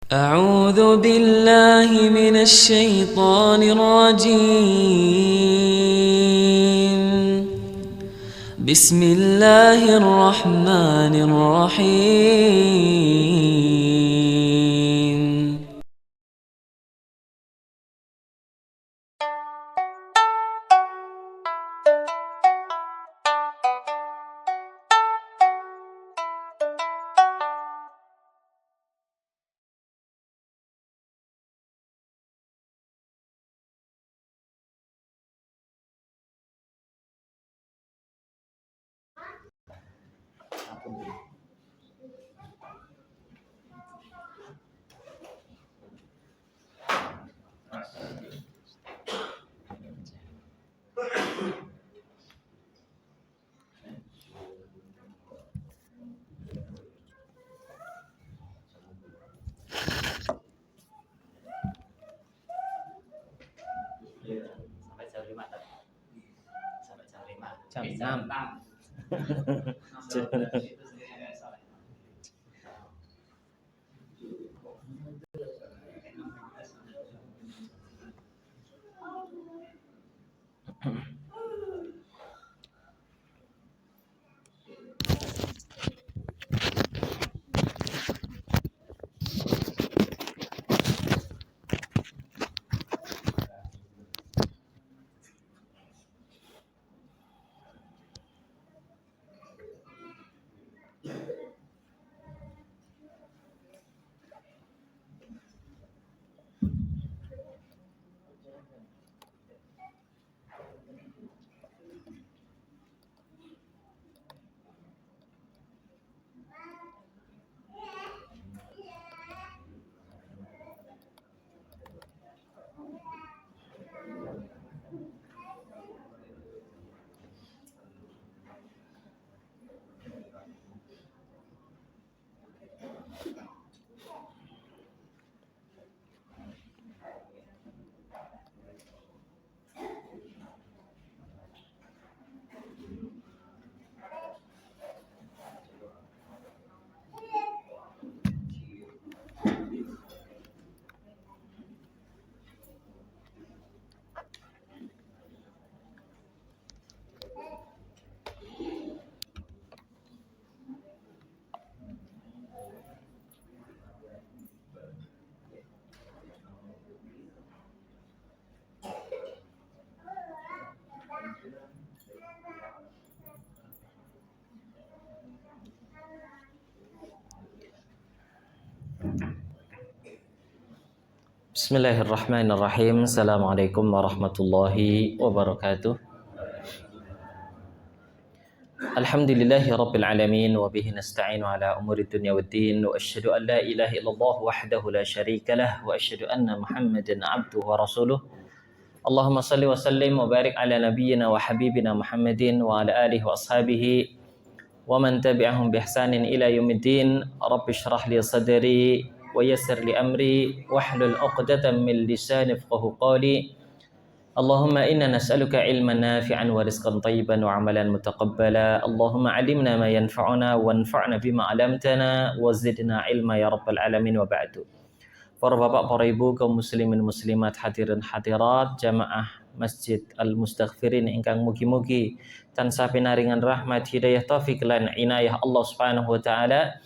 أعوذ بالله من الشيطان الرجيم. بسم الله الرحمن الرحيم. Sampai jam 5. Jam 6. Bismillahirrahmanirrahim. Assalamualaikum warahmatullahi wabarakatuh. Alhamdulillahi rabbil alamin wa bihi nasta'inu ala umuri dunya waddin wa asyhadu an la ilaha illallah wahdahu la syarika lah wa asyhadu anna Muhammadan abduhu wa rasuluh. Allahumma salli wa sallim wa barik ala nabiyyina wa habibina Muhammadin wa ala alihi wa ashabihi wa man tabi'ahum bi ihsanin ila yaumiddin. Rabbi shrah li sadri wa yassir li amri wahlul 'uqdatam min lisani yafqahu qawli. Allahumma inna nas'aluka ilman nafi'an wa rizqan thayyiban wa 'amalan mutaqabbala. Allahumma 'allimna ma yanfa'una wanfa'na bima 'allamtana wa zidna ilma ya rabbal alamin wa ba'du. Para bapak, para ibu, kaum muslimin muslimat, hadirin hadirat, jamaah Masjid Al-Mustaghfirin ingkang mugi-mugi tansah pinaringan rahmat hidayah taufik lan inayah Allah Subhanahu wa taala.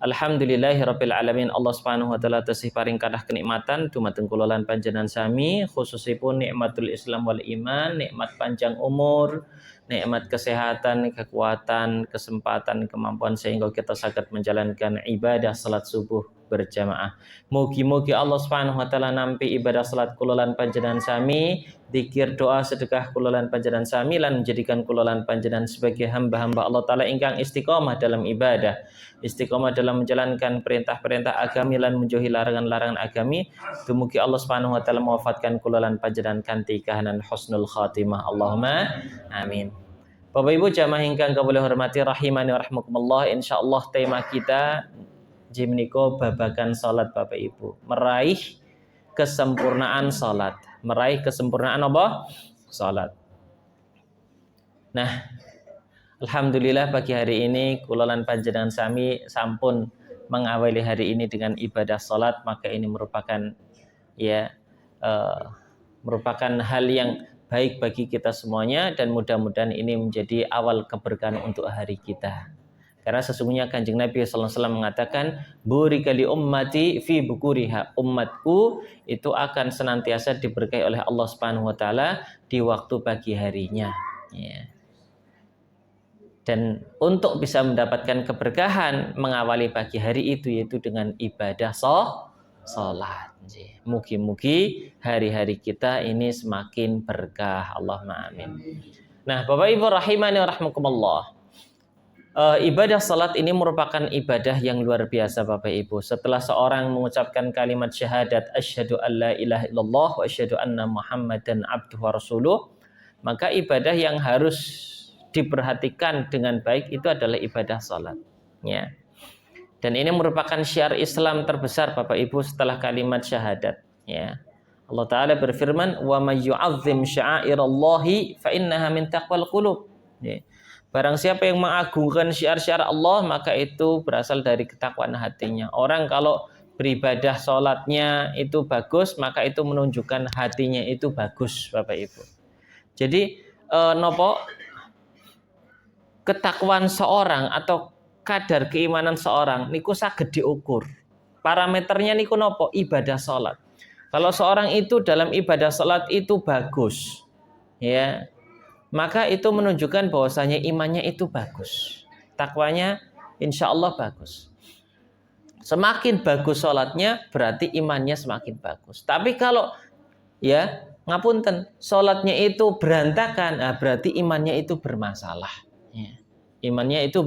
Alhamdulillahirabbil alamin. Allah Subhanahu wa taala tasih paring kathah kenikmatan dumateng kula lan panjenengan sami, khususipun nikmatul Islam wal iman, nikmat panjang umur, nikmat kesehatan, kekuatan, kesempatan, kemampuan sehingga kita saged menjalankan ibadah salat subuh berjamaah. Mugi-mugi Allah Subhanahu wa taala nampi ibadah salat kula lan panjenengan sami, zikir, doa, sedekah kula lan panjenengan sami lan menjadikan kula lan panjenengan sebagai hamba-hamba Allah taala ingkang istiqomah dalam ibadah, istiqomah dalam menjalankan perintah-perintah agami lan menjauhi larangan-larangan agami. Dumugi Allah Subhanahu wa taala mewafatkan kula lan panjenengan kanthi kahanan husnul khatimah. Allahumma amin. Bapak Ibu jamaah ingkang kawula hormati rahimani wa rahmakumullah, insyaallah tema kita jimniko babagan salat Bapak Ibu. Meraih kesempurnaan salat. Meraih kesempurnaan apa? Salat. Nah, alhamdulillah pagi hari ini kula lan panjenengan sami sampun mengawali hari ini dengan ibadah salat, maka ini merupakan merupakan hal yang baik bagi kita semuanya, dan mudah-mudahan ini menjadi awal keberkahan untuk hari kita. Karena sesungguhnya Kanjeng Nabi SAW mengatakan, burika li ummati fi bukuriha, umatku itu akan senantiasa diberkahi oleh Allah Subhanahu wa taala di waktu pagi harinya. Ya. Dan untuk bisa mendapatkan keberkahan mengawali pagi hari itu yaitu dengan ibadah salat. Mugi-mugi hari-hari kita ini semakin berkah. Allahumma amin. Nah, Bapak Ibu rahimani wa rahmakumullah. Ibadah salat ini merupakan ibadah yang luar biasa Bapak Ibu. Setelah seorang mengucapkan kalimat syahadat asyhadu alla ilaha illallah wa asyhadu anna muhammadan abduhu wa rasuluh, maka ibadah yang harus diperhatikan dengan baik itu adalah ibadah salat. Ya. Dan ini merupakan syiar Islam terbesar Bapak Ibu setelah kalimat syahadat. Ya. Allah Ta'ala berfirman, wa may yu'azzim sya'airallahi fa innaha min taqwal qulub. Ya. Barang siapa yang mengagungkan syiar-syiar Allah, maka itu berasal dari ketakwaan hatinya. Orang kalau beribadah sholatnya itu bagus, maka itu menunjukkan hatinya itu bagus, Bapak Ibu. Jadi ketakwaan seorang atau kadar keimanan seorang niku saged diukur. Parameternya niku nopo? Ibadah sholat. Kalau seorang itu dalam ibadah sholat itu bagus, ya, maka itu menunjukkan bahwasanya imannya itu bagus, takwanya insya Allah bagus. Semakin bagus sholatnya berarti imannya semakin bagus. Tapi kalau ya ngapunten sholatnya itu berantakan, nah berarti imannya itu bermasalah. Ya. Imannya itu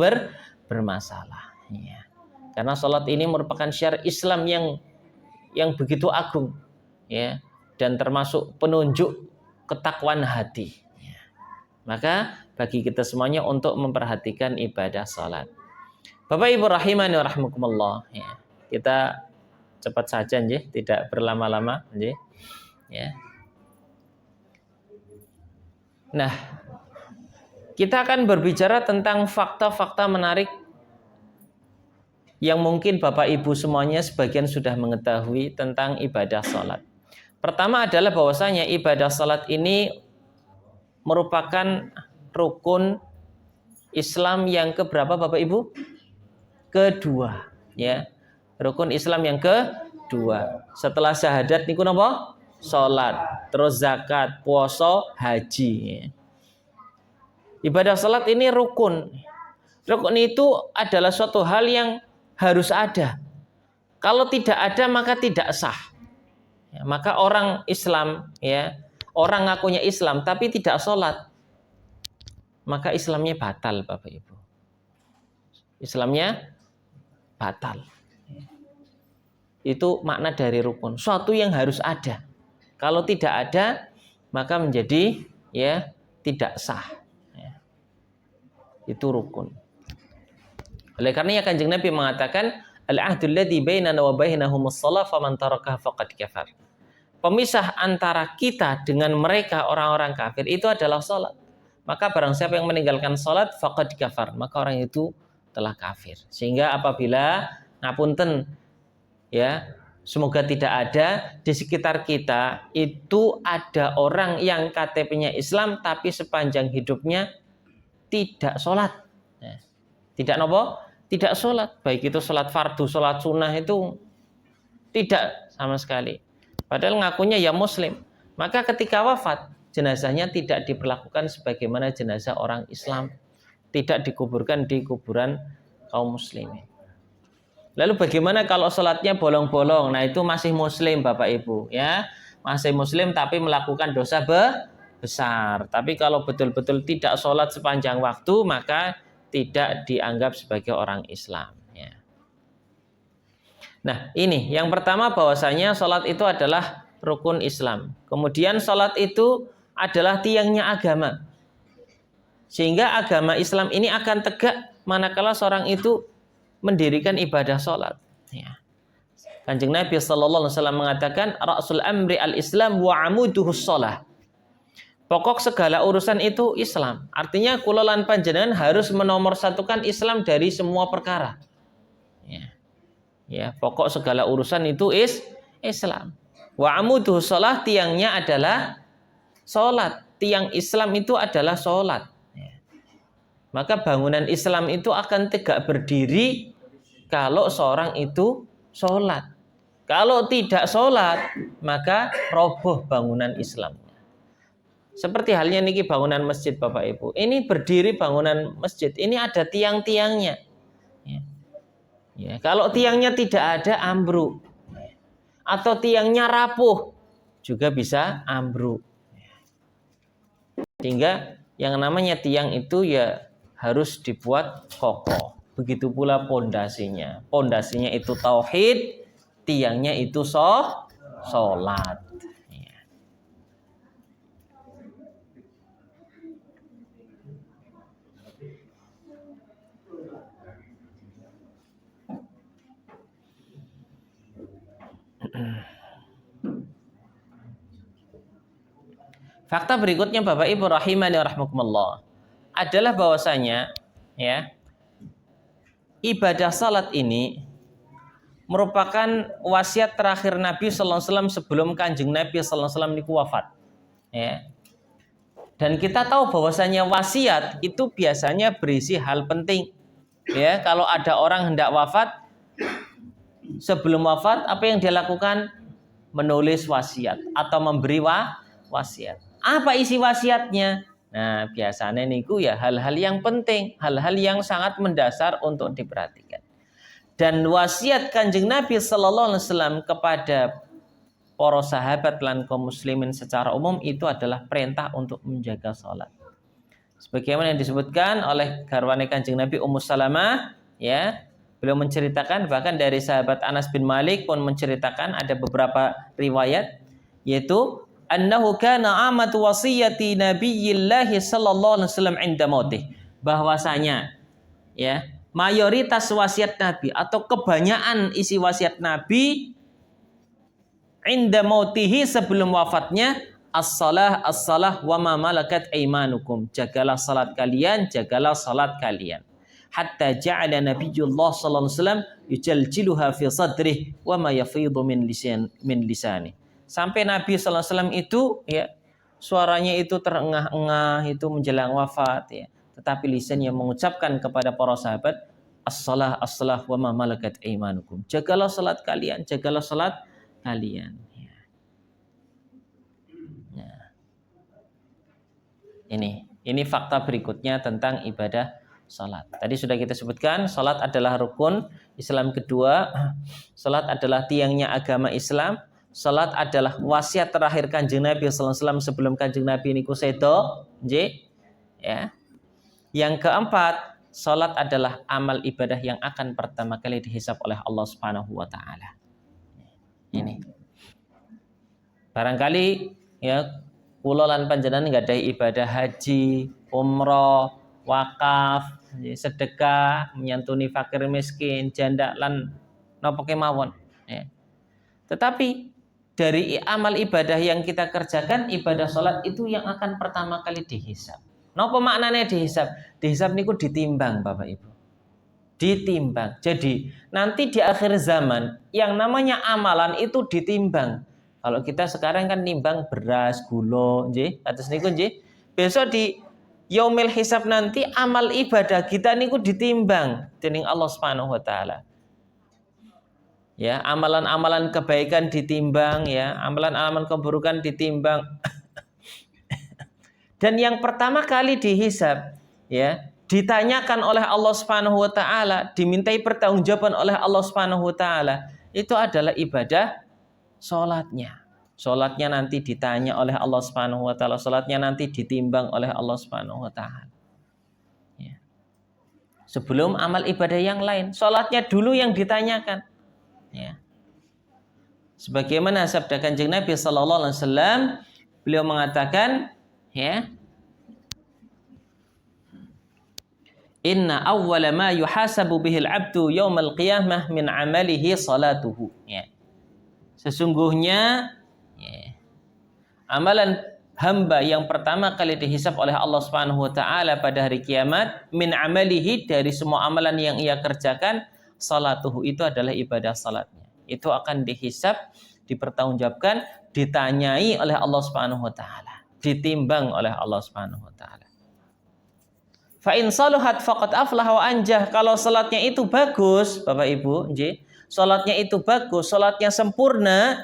bermasalah. Ya. Karena sholat ini merupakan syiar Islam yang begitu agung, ya, dan termasuk penunjuk ketakwaan hati. Maka bagi kita semuanya untuk memperhatikan ibadah salat. Bapak Ibu rahimani wa rahmakumullah, ya. Kita cepat saja nggih, tidak berlama-lama nggih. Ya. Nah, kita akan berbicara tentang fakta-fakta menarik yang mungkin Bapak Ibu semuanya sebagian sudah mengetahui tentang ibadah salat. Pertama adalah bahwasanya ibadah salat ini merupakan rukun Islam yang keberapa Bapak Ibu? Kedua, ya. Rukun Islam yang kedua. Setelah syahadat niku napa? Salat, terus zakat, puasa, haji. Ya. Ibadah salat ini rukun. Rukun itu adalah suatu hal yang harus ada. Kalau tidak ada maka tidak sah. Ya, maka orang Islam, ya, orang ngakunya Islam tapi tidak sholat, maka Islamnya batal Bapak Ibu. Islamnya batal. Itu makna dari rukun. Suatu yang harus ada. Kalau tidak ada, maka menjadi ya tidak sah. Ya. Itu rukun. Oleh karenanya Kanjeng Nabi mengatakan, al-ahdul ladzi bainana wa bainahumus shalah faman tarakaha faqad kafar. Pemisah antara kita dengan mereka orang-orang kafir itu adalah sholat. Maka barang siapa yang meninggalkan sholat faqad kafar, maka orang itu telah kafir. Sehingga apabila ngapunten, ya, semoga tidak ada di sekitar kita itu ada orang yang KTP-nya Islam tapi sepanjang hidupnya tidak sholat. Ya. Tidak nopo? Tidak sholat. Baik itu sholat fardu, sholat sunnah itu tidak sama sekali. Padahal ngakunya ya muslim. Maka ketika wafat, jenazahnya tidak diperlakukan sebagaimana jenazah orang Islam. Tidak dikuburkan di kuburan kaum muslimin. Lalu bagaimana kalau sholatnya bolong-bolong? Nah itu masih muslim Bapak Ibu. Ya, masih muslim tapi melakukan dosa besar. Tapi kalau betul-betul tidak sholat sepanjang waktu, maka tidak dianggap sebagai orang Islam. Nah ini yang pertama bahwasanya sholat itu adalah rukun Islam. Kemudian sholat itu adalah tiangnya agama. Sehingga agama Islam ini akan tegak manakala seorang itu mendirikan ibadah sholat. Ya. Kanjeng Nabi SAW mengatakan, Ra'sul amri al-Islam wa amuduhus sholah. Pokok segala urusan itu Islam. Artinya kula lan panjenengan harus menomorsatukan Islam dari semua perkara. Ya. Ya, pokok segala urusan itu Islam. Wa amuduhu shalah, tiangnya adalah salat. Tiang Islam itu adalah salat. Ya. Maka bangunan Islam itu akan tegak berdiri kalau seorang itu salat. Kalau tidak salat, maka roboh bangunan Islam. Seperti halnya niki bangunan masjid Bapak Ibu. Ini berdiri bangunan masjid. Ini ada tiang-tiangnya. Ya. Ya, kalau tiangnya tidak ada, ambruk. Atau tiangnya rapuh, juga bisa ambruk. Sehingga yang namanya tiang itu ya harus dibuat kokoh. Begitu pula pondasinya. Pondasinya itu tauhid, tiangnya itu sholat. Fakta berikutnya Bapak Ibu rahimani rahimakumullah adalah bahwasanya ya ibadah salat ini merupakan wasiat terakhir Nabi sallallahu alaihi wasallam sebelum Kanjeng Nabi sallallahu alaihi wasallam niku wafat. Ya. Dan kita tahu bahwasanya wasiat itu biasanya berisi hal penting. Ya, kalau ada orang hendak wafat, sebelum wafat apa yang dia lakukan? Menulis wasiat atau memberi wasiat. Apa isi wasiatnya? Nah, biasanya niku ya hal-hal yang penting, hal-hal yang sangat mendasar untuk diperhatikan. Dan wasiat Kanjeng Nabi sallallahu alaihi wasallam kepada para sahabat lan kaum muslimin secara umum itu adalah perintah untuk menjaga salat. Sebagaimana yang disebutkan oleh garwane Kanjeng Nabi Ummu Salamah, ya, beliau menceritakan, bahkan dari sahabat Anas bin Malik pun menceritakan, ada beberapa riwayat, yaitu annahu kana amatu wasiyati nabiyillahi sallallahu alaihi wasallam inda mautih, bahwasanya ya mayoritas wasiat Nabi atau kebanyakan isi wasiat Nabi inda mautihi, sebelum wafatnya, as-salah wa ma malakat aimanukum, jagalah salat kalian, jagalah salat kalian. Hatta ja'ala Nabiyullah sallallahu alaihi wasallam yujaljiluha fi sadrih wa ma yafidu min lisani. Sampai Nabi sallallahu alaihi wasallam itu ya suaranya itu terengah-engah itu menjelang wafat ya. Tetapi lisan yang mengucapkan kepada para sahabat, as-salah wa ma malakat aimanukum. Jagalah salat kalian, jagalah salat kalian. Ya. Ya. Ini fakta berikutnya tentang ibadah salat. Tadi sudah kita sebutkan, salat adalah rukun Islam kedua. Salat adalah tiangnya agama Islam. Salat adalah wasiat terakhir Kanjeng Nabi sallallahu alaihi wasallam sebelum Kanjeng Nabi niku sedo, nggih. Ya. Yang keempat, salat adalah amal ibadah yang akan pertama kali dihisab oleh Allah Subhanahu wa taala. Ini. Barangkali ya kula lan panjenengan nggadahi ibadah haji, umroh, wakaf, sedekah, menyantuni fakir miskin, janda lan napa kemawon. Ya. Tetapi dari amal ibadah yang kita kerjakan, ibadah sholat itu yang akan pertama kali dihisab. Napa maknanya dihisab? Dihisab niku ditimbang Bapak Ibu. Ditimbang. Jadi nanti di akhir zaman yang namanya amalan itu ditimbang. Kalau kita sekarang kan nimbang beras, gula, nggih, atus niku nggih. Besok di yaumil hisab nanti amal ibadah kita niku ditimbang dening Allah Subhanahu wa taala. Ya, amalan-amalan kebaikan ditimbang, ya, amalan-amalan keburukan ditimbang. Dan yang pertama kali dihisab, ya, ditanyakan oleh Allah Subhanahu wa taala, dimintai pertanggungjawaban oleh Allah Subhanahu wa taala, itu adalah ibadah salatnya. Salatnya nanti ditanya oleh Allah Subhanahu wa taala, salatnya nanti ditimbang oleh Allah Subhanahu wa taala. Ya. Sebelum amal ibadah yang lain, salatnya dulu yang ditanyakan. Ya. Sebagaimana sabda Kanjeng Nabi sallallahu alaihi wasallam, beliau mengatakan, ya, inna awwala ma yuhasabu bihil abdu yaumal qiyamah min amalihi salatuhu. Ya. Sesungguhnya ya, amalan hamba yang pertama kali dihisab oleh Allah Subhanahu wa taala pada hari kiamat min amalihi, dari semua amalan yang ia kerjakan, salatuhu, itu adalah ibadah salatnya. Itu akan dihisab, dipertanggungjawabkan, ditanyai oleh Allah Subhanahu wa taala, ditimbang oleh Allah Subhanahu wa taala. Fa in saluhat faqad aflaha wa anjah. Kalau salatnya itu bagus, Bapak Ibu, nggih, salatnya itu bagus, salatnya sempurna,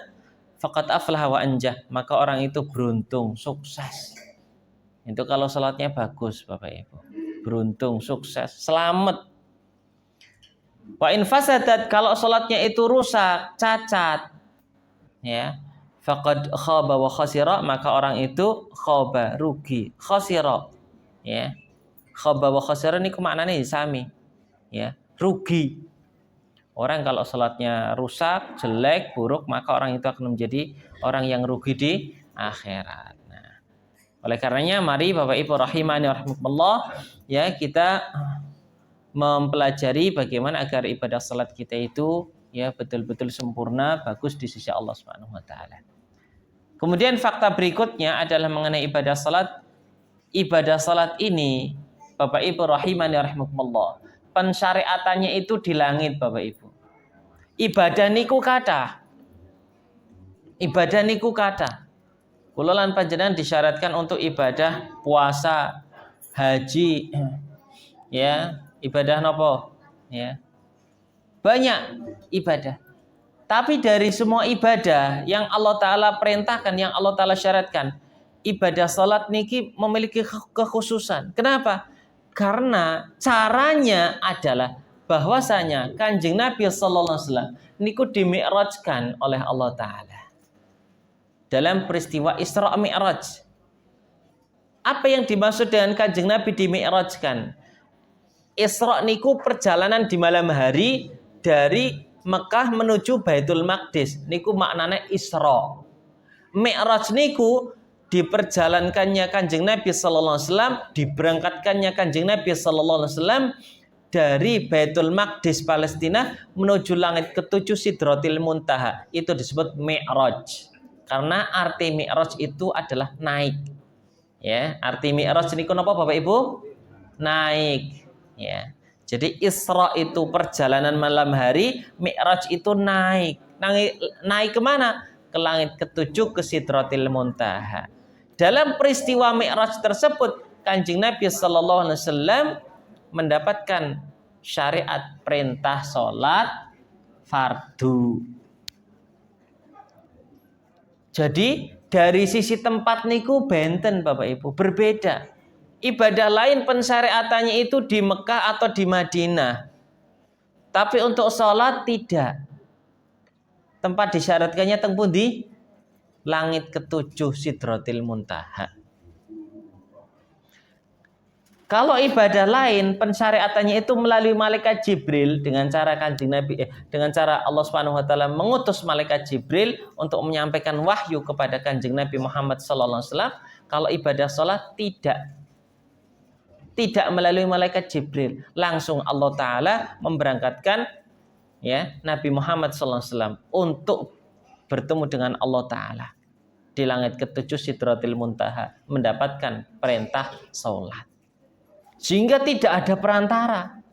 faqad aflaha wa anjah, maka orang itu beruntung, sukses. Itu kalau salatnya bagus, Bapak Ibu. Beruntung, sukses, selamat. Wa in fasadat, kalau salatnya itu rusak, cacat, ya, faqad khaba wa khasira, maka orang itu khaba, rugi, khasira, ya. Khaba wa khasira ini maknanya sami, ya, rugi. Orang kalau salatnya rusak, jelek, buruk, maka orang itu akan menjadi orang yang rugi di akhirat. Nah, oleh karenanya mari Bapak Ibu rahimani rahimakumullah, ya, kita mempelajari bagaimana agar ibadah salat kita itu ya betul-betul sempurna, bagus di sisi Allah Subhanahu wa taala. Kemudian fakta berikutnya adalah mengenai ibadah salat. Ibadah salat ini Bapak Ibu rahimani rahimakumullah, pensyariatannya itu di langit, Bapak Ibu. Ibadah niku kathah. Ibadah niku kathah. Kula lan panjenengan disyaratkan untuk ibadah puasa, haji, ya, ibadah nopo? Ya. Banyak ibadah. Tapi dari semua ibadah yang Allah Ta'ala perintahkan, yang Allah Ta'ala syaratkan, ibadah salat niki memiliki kekhususan. Kenapa? Karena caranya adalah bahwasanya Kanjeng Nabi sallallahu alaihi wasallam niku dimi'rajkan oleh Allah Ta'ala dalam peristiwa Isra Mi'raj. Apa yang dimaksud dengan Kanjeng Nabi dimi'rajkan? Isra niku perjalanan di malam hari dari Mekah menuju Baitul Maqdis. Niku maknanya Isra. Mi'raj niku diperjalankannya Kanjeng Nabi sallallahu alaihi wasallam, diberangkatkannya Kanjeng Nabi sallallahu alaihi wasallam dari Baitul Maqdis Palestina menuju langit ketujuh Sidratil Muntaha. Itu disebut Mi'raj. Karena arti Mi'raj itu adalah naik. Ya, arti Mi'raj niku napa Bapak Ibu? Naik. Ya. Jadi Isra itu perjalanan malam hari, Mi'raj itu naik. Naik kemana? Ke langit ketujuh, ke Sidratil Muntaha. Dalam peristiwa Mi'raj tersebut, Kanjeng Nabi sallallahu alaihi wasallam mendapatkan syariat perintah salat fardu. Jadi dari sisi tempat niku benten Bapak Ibu, berbeda. Ibadah lain pensyariatannya itu di Mekah atau di Madinah. Tapi untuk salat tidak. Tempat disyaratkannya teng pundi? Langit ketujuh Sidratil Muntaha. Kalau ibadah lain pensyariatannya itu melalui malaikat Jibril dengan cara Kanjeng Nabi dengan cara Allah Subhanahu wa taala mengutus malaikat Jibril untuk menyampaikan wahyu kepada Kanjeng Nabi Muhammad sallallahu alaihi wasallam. Kalau ibadah salat tidak melalui malaikat Jibril, langsung Allah taala memberangkatkan ya Nabi Muhammad sallallahu alaihi wasallam untuk bertemu dengan Allah taala di langit ketujuh Sidratil Muntaha, mendapatkan perintah salat. Sehingga tidak ada perantara.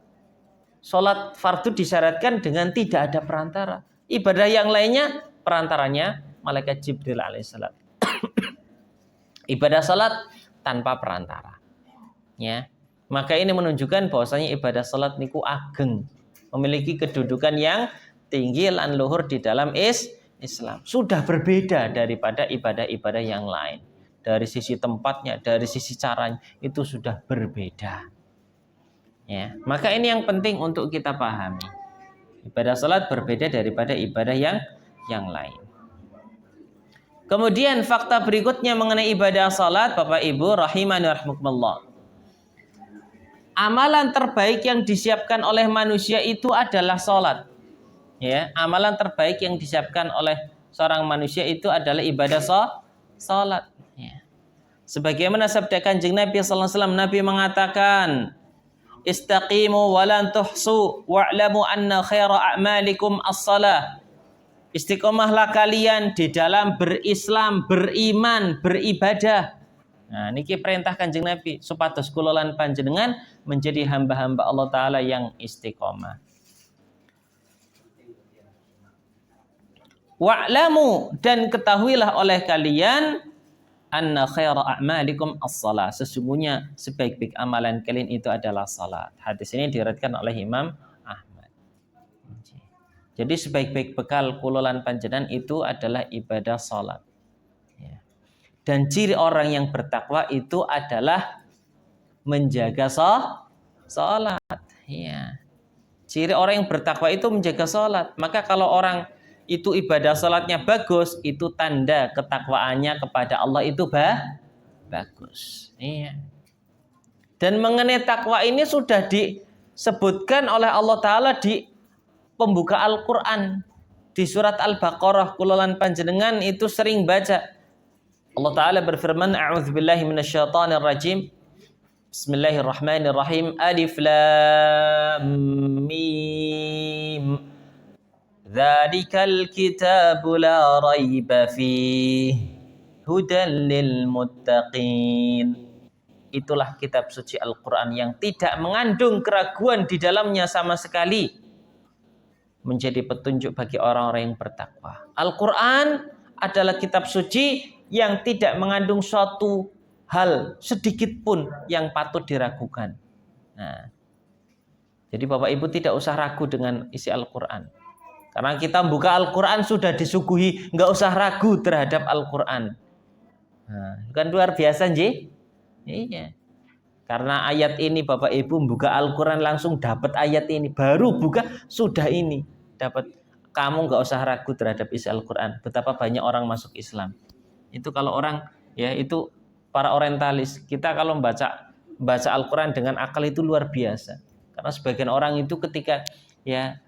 Salat fardu disyaratkan dengan tidak ada perantara. Ibadah yang lainnya perantaranya malaikat Jibril alaihissalam. Ibadah salat tanpa perantara. Ya. Maka ini menunjukkan bahwasanya ibadah salat niku ageng, memiliki kedudukan yang tinggi lan luhur di dalam Islam. Sudah berbeda daripada ibadah-ibadah yang lain. Dari sisi tempatnya, dari sisi caranya itu sudah berbeda. Ya, maka ini yang penting untuk kita pahami. Ibadah salat berbeda daripada ibadah yang lain. Kemudian fakta berikutnya mengenai ibadah salat, Bapak Ibu rahimani rahimakumullah. Amalan terbaik yang disiapkan oleh manusia itu adalah salat. Ya, amalan terbaik yang disiapkan oleh seorang manusia itu adalah ibadah salat. Ya. Sebagaimana sabda Kanjeng Nabi sallallahu alaihi wasallam, Nabi mengatakan, "Istaqimu wa lan tuhsu wa'lamu anna khaira a'malikum as-shalah." Istiqomahlah kalian di dalam berislam, beriman, beribadah. Nah, niki perintah Kanjeng Nabi supados kula lan panjenengan menjadi hamba-hamba Allah taala yang istiqomah. Wa'lamu, dan ketahuilah oleh kalian, anna khaira a'malikum as-salat. Sesungguhnya sebaik-baik amalan kalian itu adalah salat. Hadis ini diriwayatkan oleh Imam Ahmad. Jadi sebaik-baik bekal kulolan panjenengan itu adalah ibadah salat. Ya. Dan ciri orang yang bertakwa itu adalah menjaga salat. Ya. Ciri orang yang bertakwa itu menjaga salat. Maka kalau orang itu ibadah salatnya bagus, itu tanda ketakwaannya kepada Allah itu bagus. Iya. Dan mengenai takwa ini sudah disebutkan oleh Allah Ta'ala di pembuka Al-Quran. Di surat Al-Baqarah, kulolan panjenengan itu sering baca. Allah Ta'ala berfirman, A'udzubillahi minasyaitonirrajim. Bismillahirrahmanirrahim. Alif Lam Mim. Dzalikal kitabu la raiba fihi hudan lil muttaqin. Itulah kitab suci Al-Quran yang tidak mengandung keraguan di dalamnya sama sekali, menjadi petunjuk bagi orang-orang yang bertakwa. Al-Quran adalah kitab suci yang tidak mengandung suatu hal sedikit pun yang patut diragukan. Nah, jadi Bapak Ibu tidak usah ragu dengan isi Al-Quran. Karena kita buka Al-Quran sudah disuguhi, nggak usah ragu terhadap Al-Quran. Nah, kan luar biasa, Nji? Iya. Karena ayat ini Bapak Ibu buka Al-Quran langsung dapat ayat ini. Baru buka sudah ini. Dapat. Kamu nggak usah ragu terhadap isi Al-Quran. Betapa banyak orang masuk Islam. Itu kalau orang, ya itu para orientalis. Kita kalau baca Al-Quran dengan akal itu luar biasa. Karena sebagian orang itu ketika ya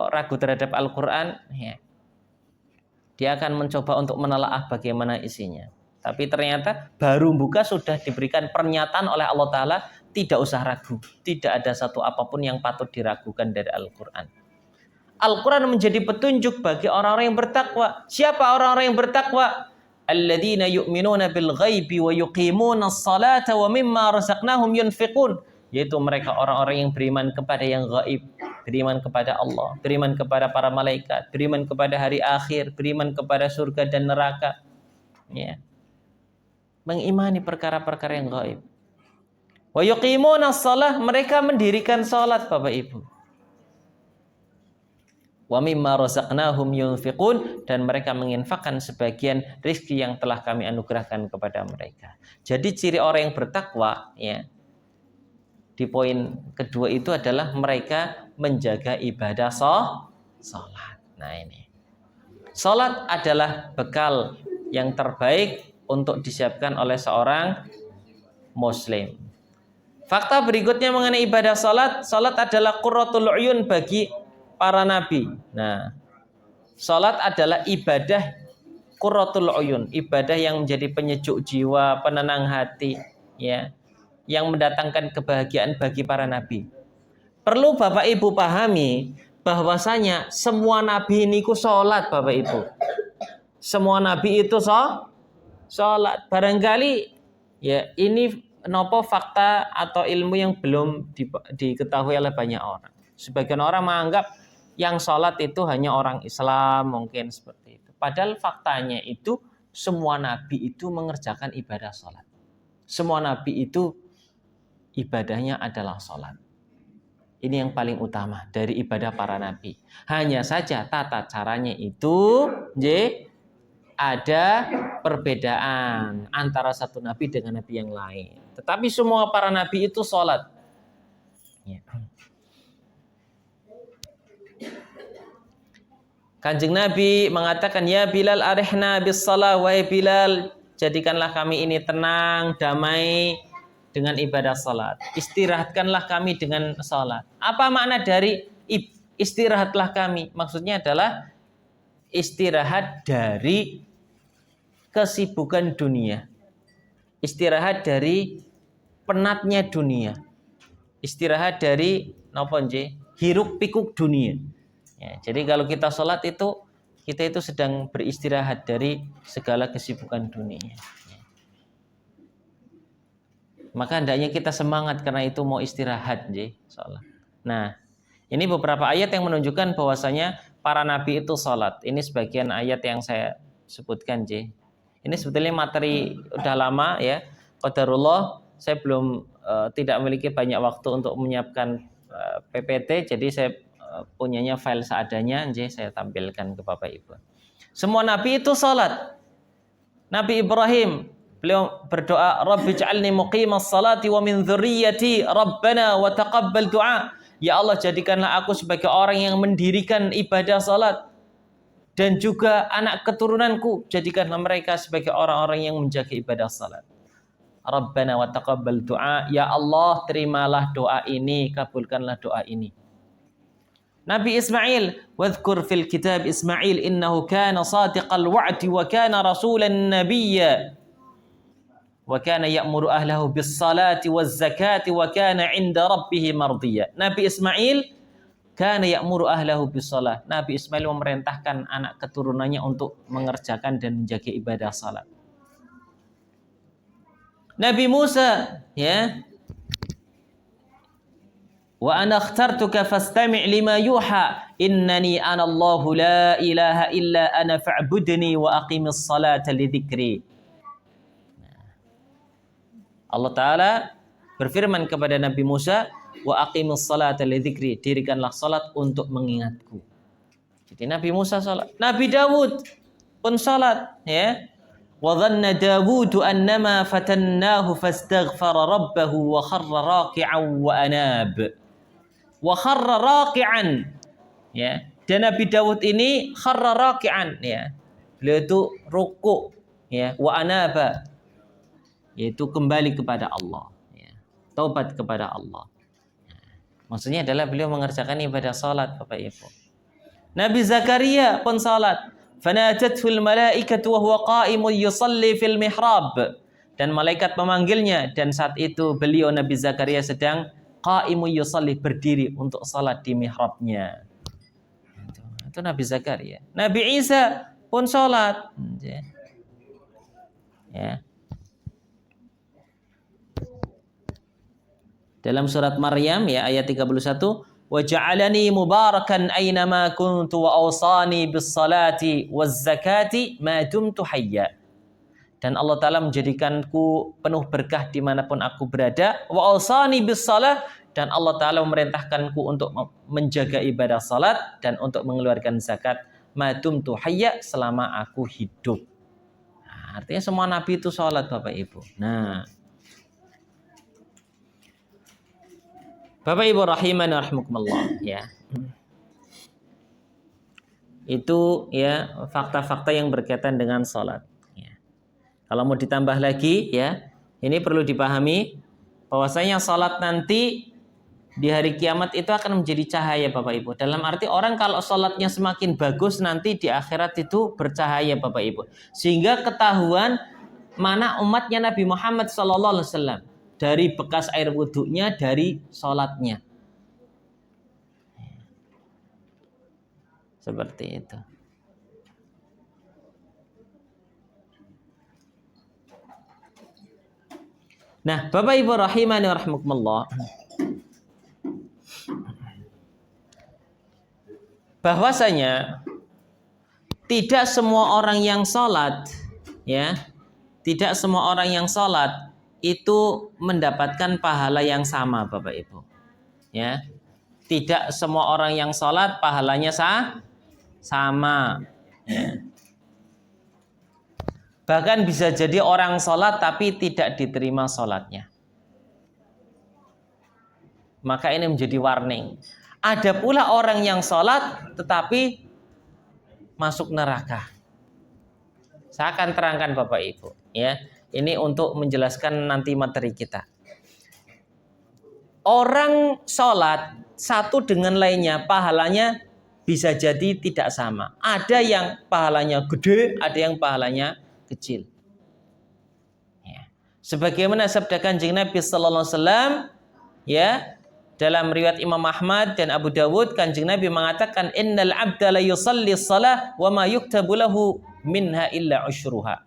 ragu terhadap Al-Quran, ya, dia akan mencoba untuk menelaah bagaimana isinya. Tapi ternyata baru buka sudah diberikan pernyataan oleh Allah Ta'ala, tidak usah ragu. Tidak ada satu apapun yang patut diragukan dari Al-Quran. Al-Quran menjadi petunjuk bagi orang-orang yang bertakwa. Siapa orang-orang yang bertakwa? Alladzina yu'minuna bil ghaibi wa yuqimuna as-salata wa mimma razaqnahum yunfiqun. Yaitu mereka orang-orang yang beriman kepada yang gaib, beriman kepada Allah, beriman kepada para malaikat, beriman kepada hari akhir, beriman kepada surga dan neraka. Ya. Mengimani perkara-perkara yang gaib. Wa yuqimuna shalah, mereka mendirikan salat Bapak Ibu. Wa mimma razaqnahum yunfiqun, dan mereka menginfakkan sebagian rezeki yang telah kami anugerahkan kepada mereka. Jadi ciri orang yang bertakwa, ya, di poin kedua itu adalah mereka menjaga ibadah salat. Nah ini. Salat adalah bekal yang terbaik untuk disiapkan oleh seorang muslim. Fakta berikutnya mengenai ibadah salat. Salat adalah qurratul uyun bagi para nabi. Nah, salat adalah ibadah qurratul uyun, ibadah yang menjadi penyejuk jiwa, penenang hati, ya, yang mendatangkan kebahagiaan bagi para nabi. Perlu Bapak Ibu pahami bahwasanya semua nabi ini ku salat Bapak Ibu. Semua nabi itu salat. Barangkali ya ini nopo fakta atau ilmu yang belum diketahui oleh banyak orang. Sebagian orang menganggap yang salat itu hanya orang Islam, mungkin seperti itu. Padahal faktanya itu semua nabi itu mengerjakan ibadah salat. Semua nabi itu ibadahnya adalah salat. Ini yang paling utama dari ibadah para nabi. Hanya saja tata caranya itu ada perbedaan antara satu nabi dengan nabi yang lain. Tetapi semua para nabi itu salat. Ya. Kanjeng Nabi mengatakan, ya Bilal arihna bis salah, wahai Bilal, jadikanlah kami ini tenang, damai dengan ibadah salat. Istirahatkanlah kami dengan salat. Apa makna dari istirahatlah kami? Maksudnya adalah istirahat dari kesibukan dunia. Istirahat dari penatnya dunia. Istirahat dari hiruk pikuk dunia. Ya, jadi kalau kita sholat itu, kita itu sedang beristirahat dari segala kesibukan dunia. Ya. Maka hendaknya kita semangat karena itu mau istirahat, sholat. Nah, ini beberapa ayat yang menunjukkan bahwasanya para nabi itu salat. Ini sebagian ayat yang saya sebutkan, J. Ini sebetulnya materi udah lama ya. Qadarullah saya belum tidak memiliki banyak waktu untuk menyiapkan PPT, jadi saya punyanya file seadanya, J, saya tampilkan ke Bapak Ibu. Semua nabi itu salat. Nabi Ibrahim, beliau berdoa, Rabbi ja'alni muqimas salati wa min dzurriyyati Rabbana wa taqabbal du'a. Ya Allah, jadikanlah aku sebagai orang yang mendirikan ibadah salat, dan juga anak keturunanku, jadikanlah mereka sebagai orang-orang yang menjaga ibadah salat. Rabbana wa taqabbal du'a. Ya Allah, terimalah doa ini, kabulkanlah doa ini. Nabi Ismail, wadhkur fil kitab Ismail innahu kana sadiqal wa'di wa kana rasulan nabiyya wa kana ya'muru ahlahu bis salati waz zakati wa kana 'inda rabbih mardiyya. Nabi Ismail kana ya'muru ahlahu bis salat. Nabi Ismail memerintahkan anak keturunannya untuk mengerjakan dan menjaga ibadah salat. Nabi Musa, ya, wa ana akhtartuka fastami' lima yuha innani ana Allahu la ilaha illa ana fa'budni wa aqimis salata li dzikri. Allah Ta'ala berfirman kepada Nabi Musa, wa aqimis salata li dzikri, dirikanlah salat untuk mengingatku. Jadi Nabi Musa salat. Nabi Dawud pun salat, ya. Wa dhanna Dawudu annama fatannahu fastaghfara rabbahu wa kharra raki'an wa anab. Wa kharra raki'an, ya. Dan Nabi Dawud ini kharra raki'an, ya. Beliau itu rukuk, ya, wa anaba, yaitu kembali kepada Allah, ya. Taubat kepada Allah. Maksudnya adalah beliau mengerjakan ibadah salat, Bapak Ibu. Nabi Zakaria pun salat. Fanatathul malaikatu wa huwa qa'imun yusalli fil mihrab. Dan malaikat memanggilnya, dan saat itu beliau Nabi Zakaria sedang qa'imun yusalli, berdiri untuk salat di mihrabnya. Itu Nabi Zakaria. Nabi Isa pun salat. Ya. Dalam surat Maryam, ya, ayat 31, wa ja'alani mubarakan aynama kuntu wa awsani bis salati waz zakati ma dumtu hayya. Dan Allah Ta'ala menjadikanku penuh berkah dimanapun aku berada. Wa awsani bis salah, dan Allah Ta'ala memerintahkanku untuk menjaga ibadah salat dan untuk mengeluarkan zakat ma dumtu hayya, selama aku hidup. Nah, artinya semua nabi itu salat, Bapak Ibu. Nah, Bapak Ibu rahimani rahimakumullah, ya. Itu, ya, fakta-fakta yang berkaitan dengan salat. Ya. Kalau mau ditambah lagi, ya, ini perlu dipahami bahwasanya salat nanti di hari kiamat itu akan menjadi cahaya, Bapak Ibu. Dalam arti orang kalau salatnya semakin bagus, nanti di akhirat itu bercahaya, Bapak Ibu. Sehingga ketahuan mana umatnya Nabi Muhammad SAW. Dari bekas air wudhunya, dari sholatnya. Seperti itu. Nah, Bapak Ibu rahimani wa rahimakumullah, bahwasanya tidak semua orang yang sholat, ya, tidak semua orang yang sholat itu mendapatkan pahala yang sama, Bapak Ibu. Ya, tidak semua orang yang sholat pahalanya sama. Ya. Bahkan bisa jadi orang sholat tapi tidak diterima sholatnya. Maka ini menjadi warning. Ada pula orang yang sholat tetapi masuk neraka. Saya akan terangkan, Bapak Ibu. Ya. Ini untuk menjelaskan nanti materi kita. Orang sholat satu dengan lainnya pahalanya bisa jadi tidak sama. Ada yang pahalanya gede, ada yang pahalanya kecil. Ya. Sebagaimana sabda Kanjeng Nabi Sallallahu Alaihi Wasallam, ya, dalam riwayat Imam Ahmad dan Abu Dawud, Kanjeng Nabi mengatakan, Innal abda la yusalli shalah wa ma yuktabu lahu minha illa usyruha.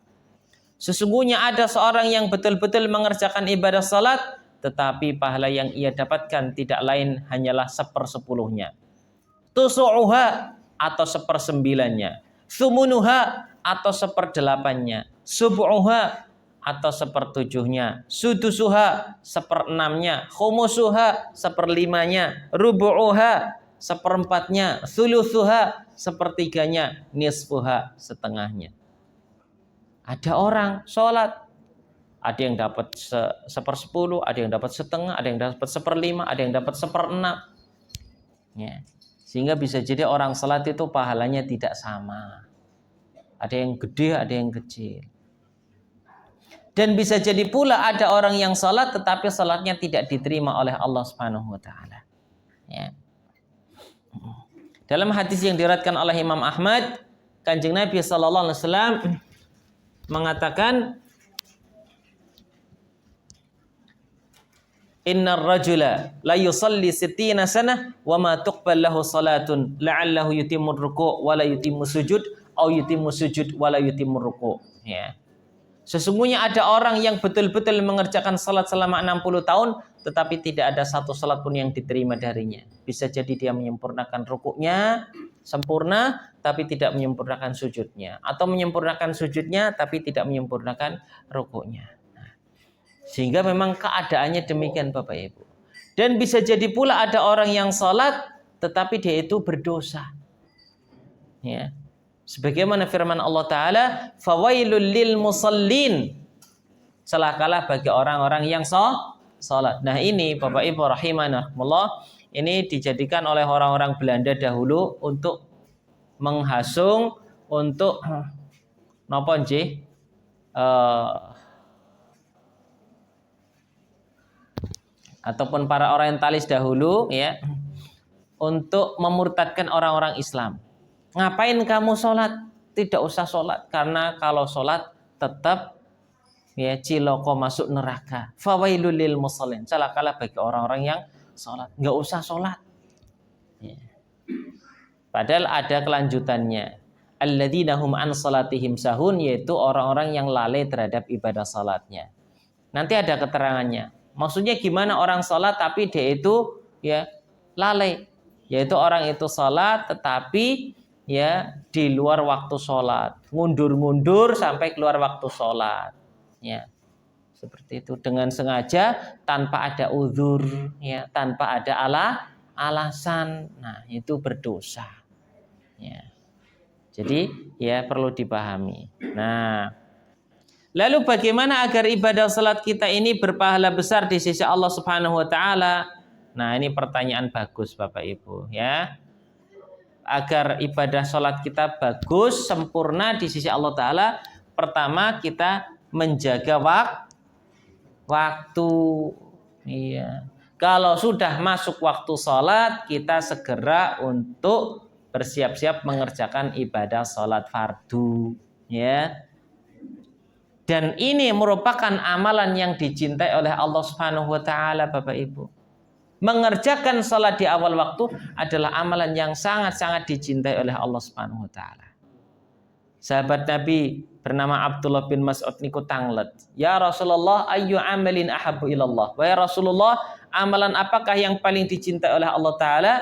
Sesungguhnya ada seorang yang betul-betul mengerjakan ibadah salat, tetapi pahala yang ia dapatkan tidak lain hanyalah 1/10-nya. Tusu'uha, atau 1/9-nya, thumunuha atau 1/8-nya, sub'uha atau 1/7-nya, sudusuha 1/6-nya, khumusuha 1/5-nya, rubu'uha 1/4-nya, thuluthuha 1/3-nya, nisfuha 1/2-nya. Ada orang sholat, ada yang dapat 1/10, ada yang dapat 1/2, ada yang dapat 1/5, ada yang dapat 1/6. Ya. Sehingga bisa jadi orang sholat itu pahalanya tidak sama. Ada yang gede, ada yang kecil. Dan bisa jadi pula ada orang yang sholat tetapi sholatnya tidak diterima oleh Allah Subhanahu wa Ta'ala. Ya. Dalam hadis yang diriwayatkan oleh Imam Ahmad, Kanjeng Nabi sallallahu alaihi wasallam mengatakan, innar rajula la yusalli 60 sanah wa ma tuqbal lahu salatun la'allahu yutimmu ruku' wa la yutimmu sujud au yutimmu sujud wa la yutimmu ruku'. Ya. Sesungguhnya ada orang yang betul-betul mengerjakan salat selama 60 tahun tetapi tidak ada satu salat pun yang diterima darinya. Bisa jadi dia menyempurnakan rukuknya sempurna tapi tidak menyempurnakan sujudnya, atau menyempurnakan sujudnya tapi tidak menyempurnakan rukuknya. Sehingga memang keadaannya demikian Bapak Ibu. Dan bisa jadi pula ada orang yang salat tetapi dia itu berdosa. Ya. Sebagaimana firman Allah Ta'ala, fawailul lil musallin, celakalah bagi orang-orang yang salat. Nah ini Bapak Ibu rahimanahumullah, ini dijadikan oleh orang-orang Belanda dahulu untuk menghasung, untuk napa nggih, ataupun para orientalis dahulu ya, untuk memurtadkan orang-orang Islam. Ngapain kamu sholat? Tidak usah sholat, karena kalau sholat tetap ya ciloko masuk neraka. Fawailul lil musallin, celakalah bagi orang-orang yang sholat. Nggak usah sholat. Ya. Padahal ada kelanjutannya. Alladzina hum an salatihim sahun, yaitu orang-orang yang lalai terhadap ibadah salatnya. Nanti ada keterangannya. Maksudnya gimana orang sholat tapi dia itu ya lalai, yaitu orang itu sholat tetapi ya di luar waktu sholat, mundur-mundur sampai keluar waktu sholat, ya seperti itu dengan sengaja tanpa ada uzur, ya tanpa ada alasan, nah itu berdosa, ya. Jadi ya perlu dipahami. Nah, lalu bagaimana agar ibadah salat kita ini berpahala besar di sisi Allah Subhanahu wa Ta'ala? Nah, ini pertanyaan bagus Bapak Ibu ya. Agar ibadah salat kita bagus, sempurna di sisi Allah Ta'ala, pertama kita menjaga waktu. Iya. Kalau sudah masuk waktu salat, kita segera untuk bersiap-siap mengerjakan ibadah salat fardu ya. Dan ini merupakan amalan yang dicintai oleh Allah Subhanahu wa Ta'ala Bapak Ibu. Mengerjakan salat di awal waktu adalah amalan yang sangat-sangat dicintai oleh Allah Subhanahu wa Ta'ala. Sahabat Nabi bernama Abdullah bin Mas'ud niku tanglet, ya Rasulullah, ayyu amalin ahabbu ilallah. Wahai Rasulullah, amalan apakah yang paling dicintai oleh Allah Ta'ala?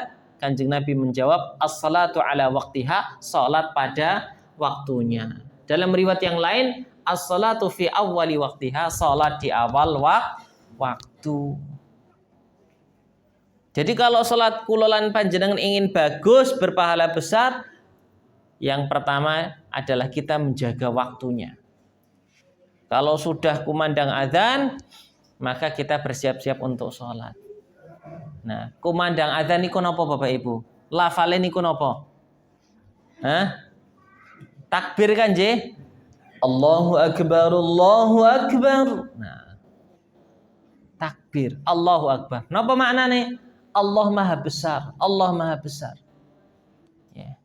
Kanjeng Nabi menjawab, as-salatu ala waqtiha, salat pada waktunya. Dalam riwayat yang lain, as-salatu fi awwali waqtiha, salat di awal waktu. Jadi kalau salat kula lan panjenengan ingin bagus, berpahala besar, yang pertama adalah kita menjaga waktunya. Kalau sudah kumandang azan, maka kita bersiap-siap untuk salat. Nah, kumandang azan niku napa Bapak Ibu? Lafale niku napa? Hah? Takbir kan nggih? Allahu akbar, Allahu akbar. Nah, takbir, Allahu akbar. Napa maknane? Allah Maha Besar, Allah Maha Besar. Ya.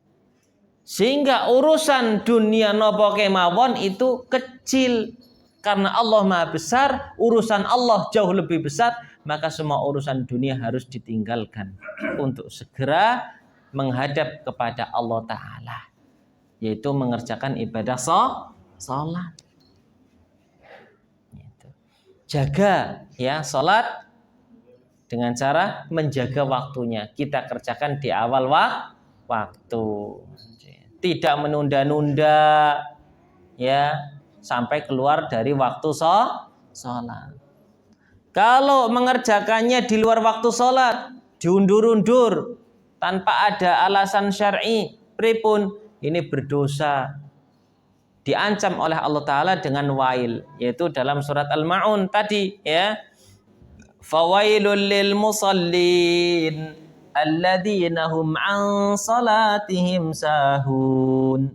Sehingga urusan dunia napa kemawon itu kecil, karena Allah Maha Besar, urusan Allah jauh lebih besar, maka semua urusan dunia harus ditinggalkan untuk segera menghadap kepada Allah Ta'ala, yaitu mengerjakan ibadah salat. Jaga ya salat dengan cara menjaga waktunya. Kita kerjakan di awal waktu. Tidak menunda-nunda ya sampai keluar dari waktu sholat. Kalau mengerjakannya di luar waktu sholat, diundur-undur tanpa ada alasan syar'i, pripun ini berdosa. Diancam oleh Allah Ta'ala dengan wail, yaitu dalam surat Al-Ma'un tadi ya. Fawailul lil musallin alladzina hum an salatihim sahun.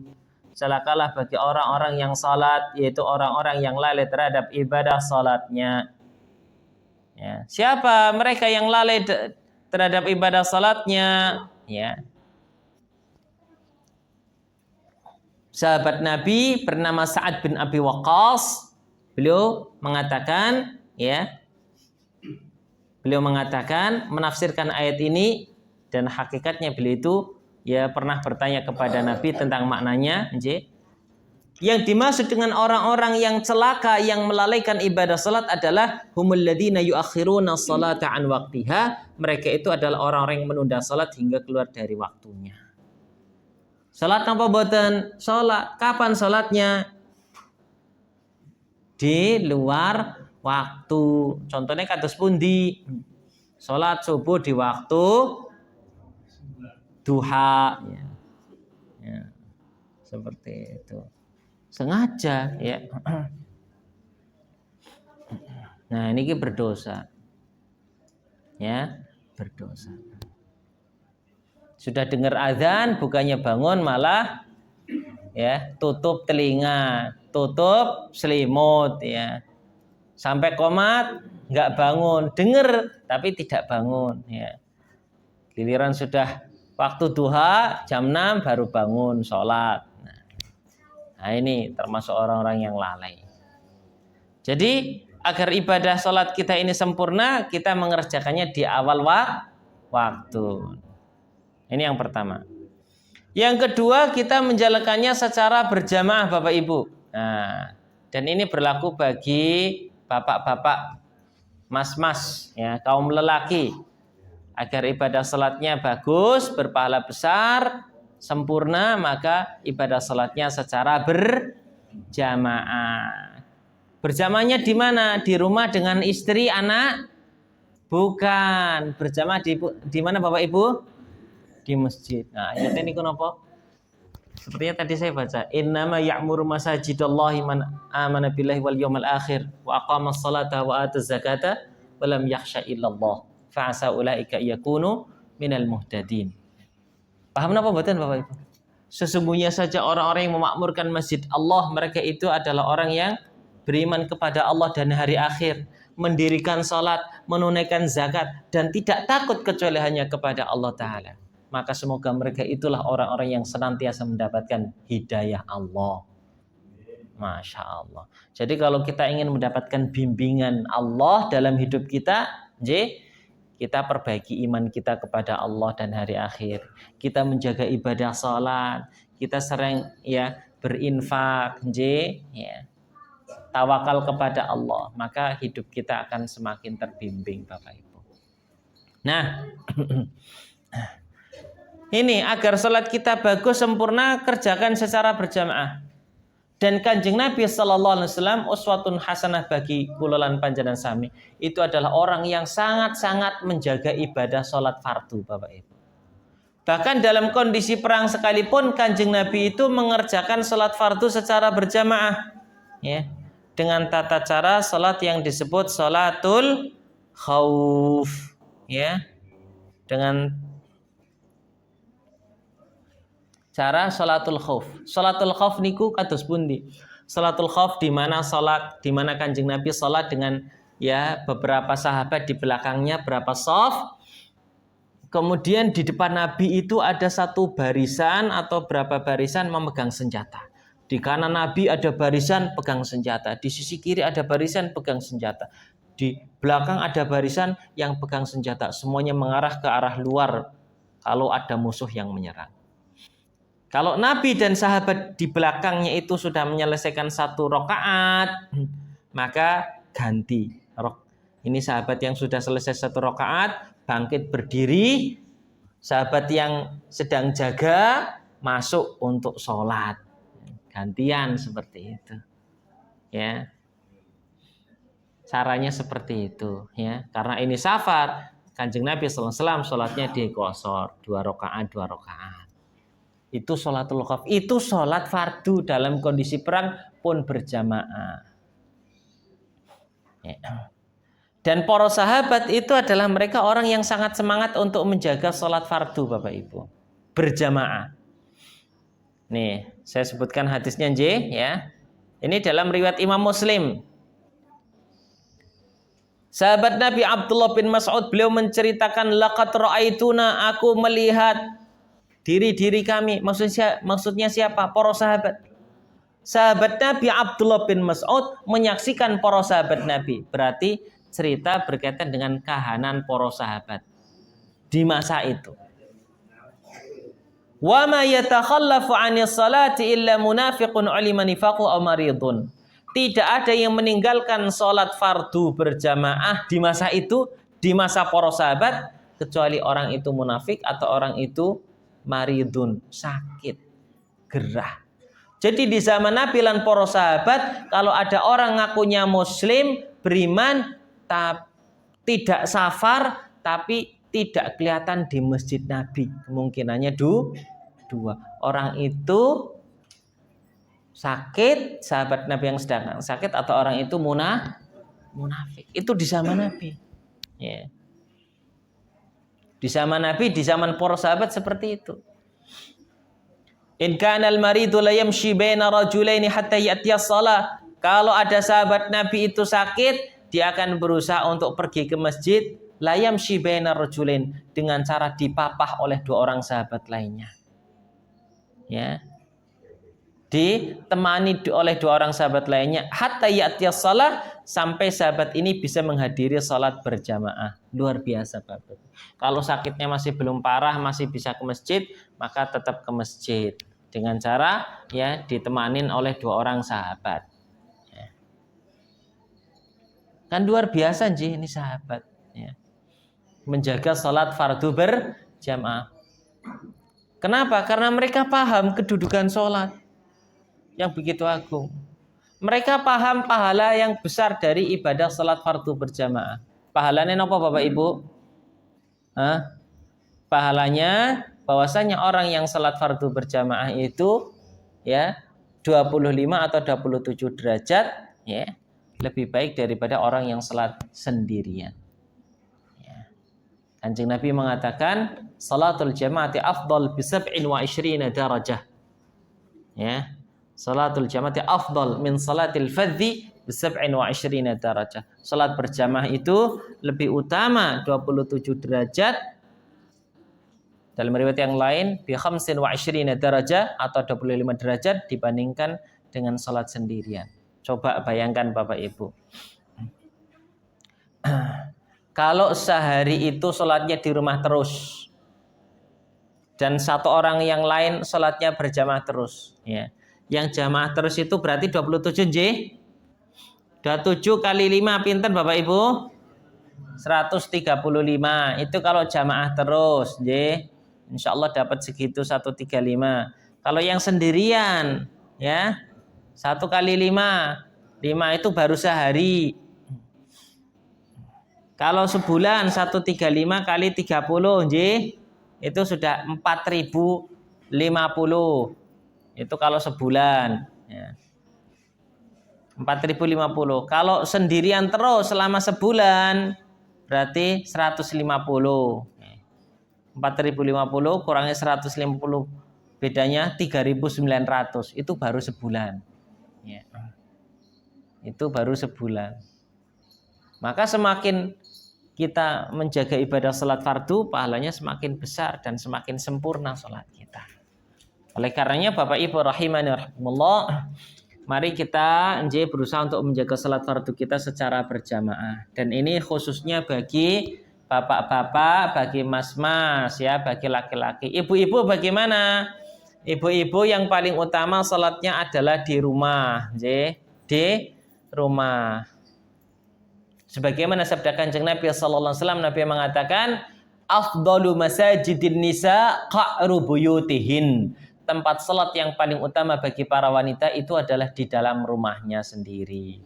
Celakalah bagi orang-orang yang salat, yaitu orang-orang yang lalai terhadap ibadah salatnya. Ya. Siapa mereka yang lalai terhadap ibadah salatnya? Ya. Sahabat Nabi bernama Sa'ad bin Abi Waqqas, beliau mengatakan menafsirkan ayat ini, dan hakikatnya beliau itu ya pernah bertanya kepada Nabi tentang maknanya. Yang dimaksud dengan orang-orang yang celaka yang melalaikan ibadah salat adalah humul ladzina yuakhiruna sholata an waqtiha. Mereka itu adalah orang-orang yang menunda salat hingga keluar dari waktunya. Salat apa mboten? Salat. Kapan salatnya? Di luar waktu. Contohnya kados pundi? Salat subuh di waktu duha. Ya. Seperti itu. Sengaja ya. Nah, ini berdosa. Ya, berdosa. Sudah dengar azan, bukannya bangun malah ya tutup telinga, tutup selimut ya. Sampai komat nggak bangun, dengar tapi tidak bangun ya. Giliran sudah waktu duha jam 6 baru bangun sholat. Nah, ini termasuk orang-orang yang lalai. Jadi agar ibadah sholat kita ini sempurna, kita mengerjakannya di awal waktu. Ini yang pertama. Yang kedua, kita menjalankannya secara berjamaah Bapak Ibu. Nah, dan ini berlaku bagi bapak-bapak, mas-mas, ya, kaum lelaki. Agar ibadah salatnya bagus, berpahala besar, sempurna, maka ibadah salatnya secara berjamaah. Berjamaahnya di mana? Di rumah dengan istri, anak? Bukan. Berjamaah di mana Bapak Ibu? Di masjid. Nah, ayat ini kenapa? Sepertinya tadi saya baca, innama ya'muru masajidallahi man amana billahi wal yawmal akhir wa aqamas salata wa ataz zakata wa lam yakhsha illallah fa'asa ulaika yakunu minal muhtadin. Paham napa mboten Bapak Ibu? Sesungguhnya saja orang-orang yang memakmurkan masjid Allah, mereka itu adalah orang yang beriman kepada Allah dan hari akhir, mendirikan salat, menunaikan zakat, dan tidak takut kecuali hanya kepada Allah Ta'ala. Maka semoga mereka itulah orang-orang yang senantiasa mendapatkan hidayah Allah. Masya Allah. Jadi kalau kita ingin mendapatkan bimbingan Allah dalam hidup kita, kita perbaiki iman kita kepada Allah dan hari akhir. Kita menjaga ibadah salat, kita sering ya berinfak, ya. Tawakal kepada Allah, maka hidup kita akan semakin terbimbing Bapak Ibu. Nah, ini agar salat kita bagus sempurna, kerjakan secara berjamaah. Dan Kanjeng Nabi sallallahu alaihi wasallam uswatun hasanah bagi kula lan panjenengan sami. Itu adalah orang yang sangat-sangat menjaga ibadah salat fardu Bapak Ibu. Bahkan dalam kondisi perang sekalipun Kanjeng Nabi itu mengerjakan salat fardu secara berjamaah. Ya. Dengan tata cara salat yang disebut salatul khauf, ya. Dengan cara salatul khauf. Salatul khauf niku kados pundi? Salatul khauf di mana Kanjeng Nabi salat dengan ya beberapa sahabat di belakangnya, berapa shaf. Kemudian di depan Nabi itu ada satu barisan atau berapa barisan memegang senjata. Di kanan Nabi ada barisan pegang senjata, di sisi kiri ada barisan pegang senjata, di belakang ada barisan yang pegang senjata. Semuanya mengarah ke arah luar kalau ada musuh yang menyerang. Kalau Nabi dan sahabat di belakangnya itu sudah menyelesaikan satu rakaat, maka ganti. Ini sahabat yang sudah selesai satu rakaat, bangkit berdiri, Sahabat yang sedang jaga masuk untuk sholat. Gantian seperti itu. Ya. Caranya seperti itu, ya. Karena ini safar, Kanjeng Nabi SAW sholatnya diqosor 2 rakaat. Itu sholatul khauf. Itu sholat fardu dalam kondisi perang pun berjamaah. Ya. Dan para sahabat itu adalah mereka orang yang sangat semangat untuk menjaga sholat fardu, Bapak Ibu, berjamaah. Nih, saya sebutkan hadisnya ya. Ini dalam riwayat Imam Muslim. Sahabat Nabi Abdullah bin Mas'ud, beliau menceritakan, laqad ra'aituna, aku melihat diri kami. Maksudnya siapa? Para sahabat. Sahabat Nabi Abdullah bin Mas'ud menyaksikan para sahabat Nabi. Berarti cerita berkaitan dengan kahanan para sahabat di masa itu. Wa ma yatakhallafu 'anis salati illa munafiqun 'alima nifaqu aw maridun. Tidak ada yang meninggalkan salat fardu berjamaah di masa itu, di masa para sahabat, kecuali orang itu munafik atau orang itu maridun, sakit, gerah. Jadi di zaman Nabi lan para sahabat, kalau ada orang ngakunya muslim, beriman, tidak safar, tapi tidak kelihatan di masjid Nabi. Kemungkinannya dua. Orang itu sakit, sahabat Nabi yang sedang sakit, atau orang itu munafik. Itu di zaman Nabi. Ya. Di zaman Nabi, di zaman para sahabat seperti itu. In kana al-maridu la yamshi baina rajulaini hatta ya'tiya shalah. Kalau ada sahabat Nabi itu sakit, dia akan berusaha untuk pergi ke masjid, la yamshi baina rajulain, dengan cara dipapah oleh 2 orang sahabat lainnya. Ya. Ditemani oleh 2 orang sahabat lainnya hatta ya'tiya shalah, sampai sahabat ini bisa menghadiri salat berjamaah. Luar biasa, Bapak. Kalau sakitnya masih belum parah, masih bisa ke masjid, maka tetap ke masjid dengan cara ya ditemanin oleh 2 orang sahabat. Ya. Kan luar biasa ini sahabat, ya. Menjaga salat fardu berjamaah. Kenapa? Karena mereka paham kedudukan salat yang begitu agung. Mereka paham pahala yang besar dari ibadah salat fardu berjamaah. Pahalanya apa, Bapak Ibu? Pahalanya bahwasanya orang yang salat fardu berjamaah itu ya 25 atau 27 derajat ya lebih baik daripada orang yang salat sendirian. Ya. Kanjeng Nabi mengatakan salatul jamaati afdal bi 27 darajah. Ya. Salatul jamaati afdal min salatil fadhi bi 27 darajah. Salat berjamaah itu lebih utama 27 derajat. Dalam riwayat yang lain bi 25 darajah atau 25 derajat dibandingkan dengan salat sendirian. Coba bayangkan Bapak Ibu. Kalau sehari itu salatnya di rumah terus dan 1 orang yang lain salatnya berjamaah terus, ya. Yang jamaah terus itu berarti 27 J. 27 kali 5 pinten Bapak Ibu? 135. Itu kalau jamaah terus, J. Insya Allah dapat segitu 135. Kalau yang sendirian, ya 1 kali 5 itu baru sehari. Kalau sebulan 135 kali 30, J, itu sudah 4050. Itu kalau sebulan, ya. 4050. Kalau sendirian terus selama sebulan berarti 150. 4050 kurangnya 150, bedanya 3900. Itu baru sebulan. Ya. Itu baru sebulan. Maka semakin kita menjaga ibadah salat fardu, pahalanya semakin besar dan semakin sempurna salat kita. Oleh karenanya Bapak Ibu rahimani rahimakumullah, mari kita berusaha untuk menjaga salat fardu kita secara berjamaah. Dan ini khususnya bagi bapak-bapak, bagi mas-mas, ya, bagi laki-laki. Ibu-ibu bagaimana? Ibu-ibu yang paling utama salatnya adalah di rumah, di rumah. Sebagaimana sabda Kanjeng Nabi sallallahu alaihi wasallam, Nabi mengatakan, afdalu masajidin nisa qa'ru buyutihin. Tempat salat yang paling utama bagi para wanita itu adalah di dalam rumahnya sendiri.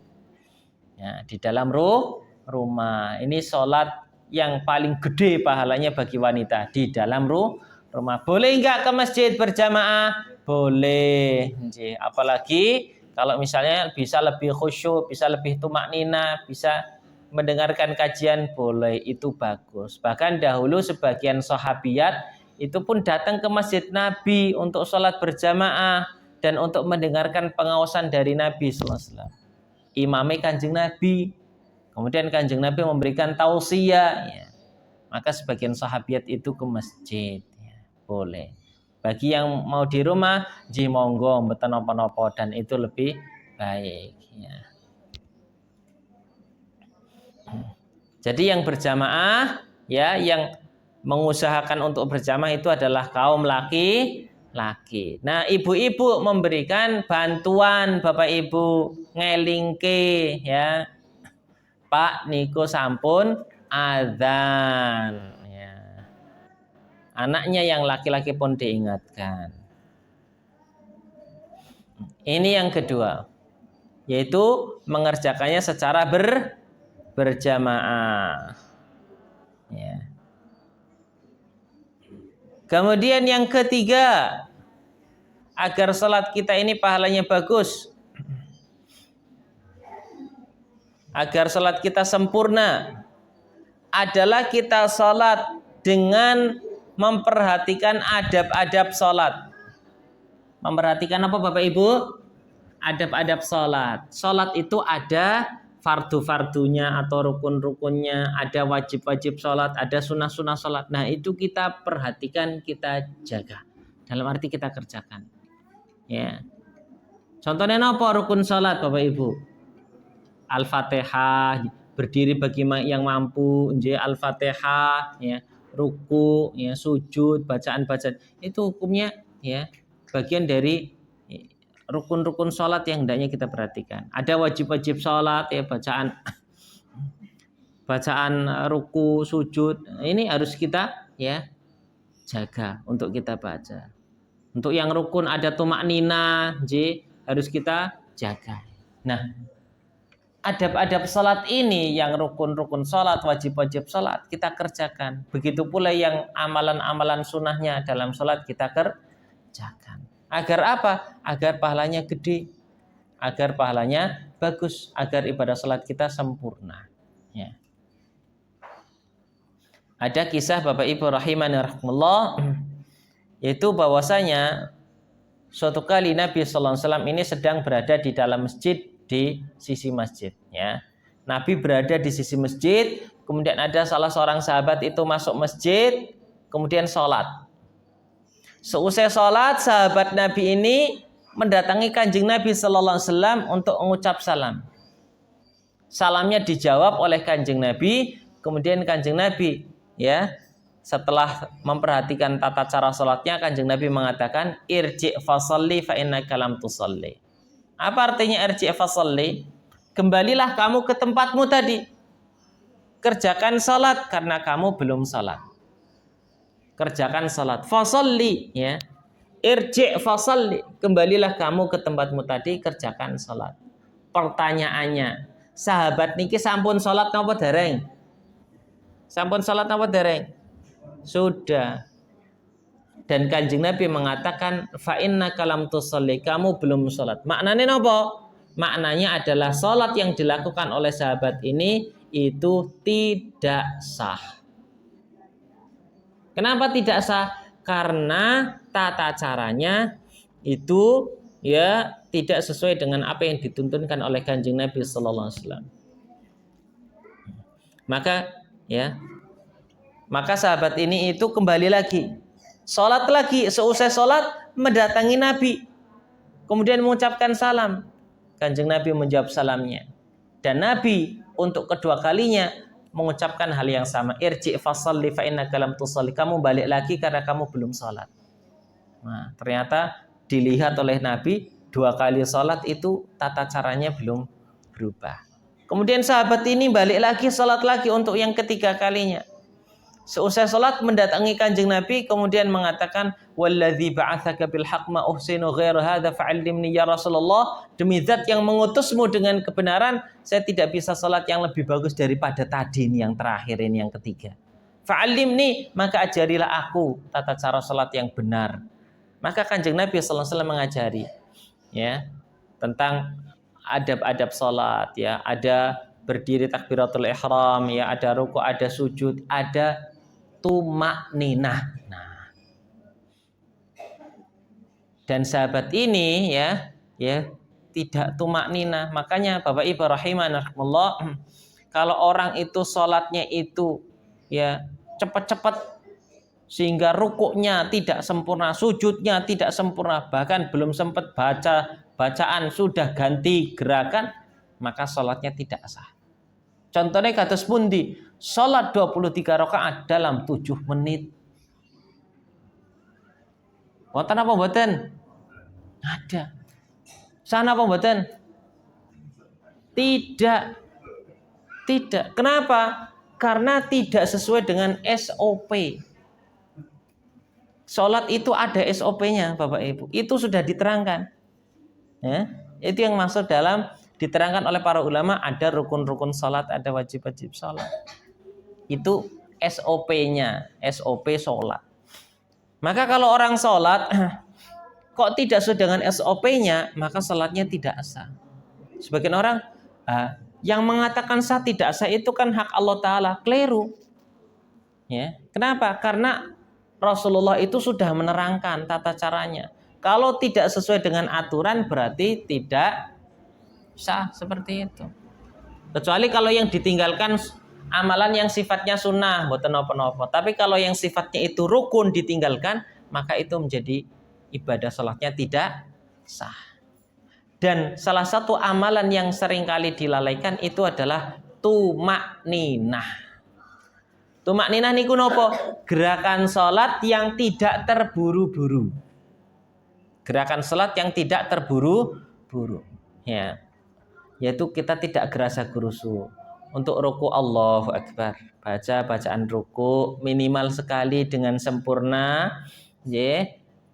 Ya, di dalam rumah. Ini salat yang paling gede pahalanya bagi wanita di dalam rumah. Boleh enggak ke masjid berjamaah? Boleh. Apalagi kalau misalnya bisa lebih khusyuk, bisa lebih tumaknina, bisa mendengarkan kajian, boleh, itu bagus. Bahkan dahulu sebagian sahabiat itu pun datang ke masjid Nabi untuk sholat berjamaah dan untuk mendengarkan pengawasan dari Nabi SAW. Imamnya Kanjeng Nabi, kemudian Kanjeng Nabi memberikan tausiah, ya. Maka sebagian sahabiat itu ke masjid, ya. Boleh. Bagi yang mau di rumah, monggo mboten napa-napa, dan itu lebih baik, ya. Jadi yang berjamaah, ya, yang mengusahakan untuk berjamaah itu adalah kaum laki-laki. Nah, ibu-ibu memberikan bantuan, Bapak Ibu ngelingke, ya. Pak niku sampun adzan, ya. Anaknya yang laki-laki pun diingatkan. Ini yang kedua, yaitu mengerjakannya secara berjamaah, ya. Kemudian yang ketiga, agar salat kita ini pahalanya bagus, agar salat kita sempurna, adalah kita salat dengan memperhatikan adab-adab salat. Memperhatikan apa Bapak Ibu? Adab-adab salat. Salat itu ada fardu-fardunya atau rukun-rukunnya, ada wajib-wajib salat, ada sunnah-sunnah salat. Nah, itu kita perhatikan, kita jaga. Dalam arti kita kerjakan. Ya. Contohnya apa rukun salat Bapak Ibu? Al-Fatihah, berdiri bagi yang mampu, Al-Fatihah, ya, ruku, ya, sujud, bacaan-bacaan. Itu hukumnya, ya, bagian dari rukun-rukun sholat yang hendaknya kita perhatikan. Ada wajib-wajib sholat, ya, bacaan ruku, sujud. Ini harus kita, ya, jaga untuk kita baca. Untuk yang rukun ada tumaknina, harus kita jaga. Nah, adab-adab sholat ini, yang rukun-rukun sholat, wajib-wajib sholat, kita kerjakan. Begitu pula yang amalan-amalan sunnahnya dalam sholat kita kerjakan. Agar apa? Agar pahalanya gede, agar pahalanya bagus, agar ibadah sholat kita sempurna, ya. Ada kisah Bapak Ibu rahimani rahimakumullah, yaitu bahwasanya suatu kali Nabi Sallallahu Alaihi Wasallam ini sedang berada di dalam masjid, di sisi masjid, ya. Nabi berada di sisi masjid, kemudian ada salah seorang sahabat itu masuk masjid, kemudian sholat. Seusai sholat, sahabat Nabi ini mendatangi Kanjeng Nabi Sallallahu Alaihi Wasallam untuk mengucap salam. Salamnya dijawab oleh Kanjeng Nabi, kemudian Kanjeng Nabi, ya, setelah memperhatikan tata cara sholatnya, Kanjeng Nabi mengatakan, irji' fasalli fa innaka lam tusalli. Apa artinya irji' fasalli? Kembalilah kamu ke tempatmu tadi. Kerjakan sholat karena kamu belum sholat. Kerjakan sholat. Fasalli, ya. Irji' fasalli. Kembalilah kamu ke tempatmu tadi, kerjakan sholat. Pertanyaannya, sahabat niki sampun sholat napa dereng? Sampun sholat napa dereng? Sudah. Dan Kanjeng Nabi mengatakan, fa innaka lam tusalli, kamu belum sholat. Maknanya apa? Maknanya adalah sholat yang dilakukan oleh sahabat ini itu tidak sah. Kenapa tidak sah? Karena tata caranya itu, ya, tidak sesuai dengan apa yang dituntunkan oleh Kanjeng Nabi Sallallahu Alaihi Wasallam. Maka sahabat ini itu kembali lagi, sholat lagi. Seusai sholat mendatangi Nabi, kemudian mengucapkan salam. Kanjeng Nabi menjawab salamnya, dan Nabi untuk kedua kalinya mengucapkan hal yang sama, irji' fasalli fa innaka lam tusalli, kamu balik lagi karena kamu belum sholat. Nah, ternyata dilihat oleh Nabi, dua kali sholat itu tata caranya belum berubah. Kemudian sahabat ini balik lagi sholat lagi untuk yang ketiga kalinya. Seusai sholat mendatangi Kanjeng Nabi, kemudian mengatakan, "Walladzi ba'atsaka bil haqq ma uhsinu ghairu hadza fa'allimni ya Rasulullah." Demi zat yang mengutusmu dengan kebenaran, saya tidak bisa sholat yang lebih bagus daripada tadi ini yang terakhir ini yang ketiga. Fa'allimni, maka ajarilah aku tata cara sholat yang benar. Maka Kanjeng Nabi sallallahu alaihi wasallam mengajari ya tentang adab-adab sholat ya, ada berdiri takbiratul ihram ya, ada ruku', ada sujud, ada tumakninah. Nah, dan sahabat ini ya tidak tumakninah. Makanya Bapak Ibu rahimanallah, kalau orang itu sholatnya itu ya cepat-cepat sehingga rukuknya tidak sempurna, sujudnya tidak sempurna, bahkan belum sempat bacaan sudah ganti gerakan, maka sholatnya tidak sah. Contohnya kados pundi? Sholat 23 rakaat dalam 7 menit. Wonten apa mboten? Ada. Sana apa mboten? Tidak. Kenapa? Karena tidak sesuai dengan SOP. Sholat itu ada SOP-nya, Bapak Ibu. Itu sudah diterangkan. Ya, itu yang masuk dalam diterangkan oleh para ulama, ada rukun-rukun sholat, ada wajib-wajib sholat. Itu SOP-nya, SOP sholat. Maka kalau orang sholat kok tidak sesuai dengan SOP-nya, maka sholatnya tidak sah. Sebagian orang yang mengatakan sah tidak sah itu kan hak Allah Ta'ala, keliru. Ya, kenapa? Karena Rasulullah itu sudah menerangkan tata caranya. Kalau tidak sesuai dengan aturan berarti tidak sah, seperti itu. Kecuali kalau yang ditinggalkan amalan yang sifatnya sunnah, mboten napa-napa. Tapi kalau yang sifatnya itu rukun ditinggalkan, maka itu menjadi ibadah salatnya tidak sah. Dan salah satu amalan yang seringkali dilalaikan itu adalah tumakninah. Tumakninah niku napa? Gerakan salat yang tidak terburu-buru. Gerakan salat yang tidak terburu-buru. Ya. Yaitu kita tidak gerasa gerusu. Untuk ruku Allahu Akbar, baca bacaan ruku minimal sekali dengan sempurna.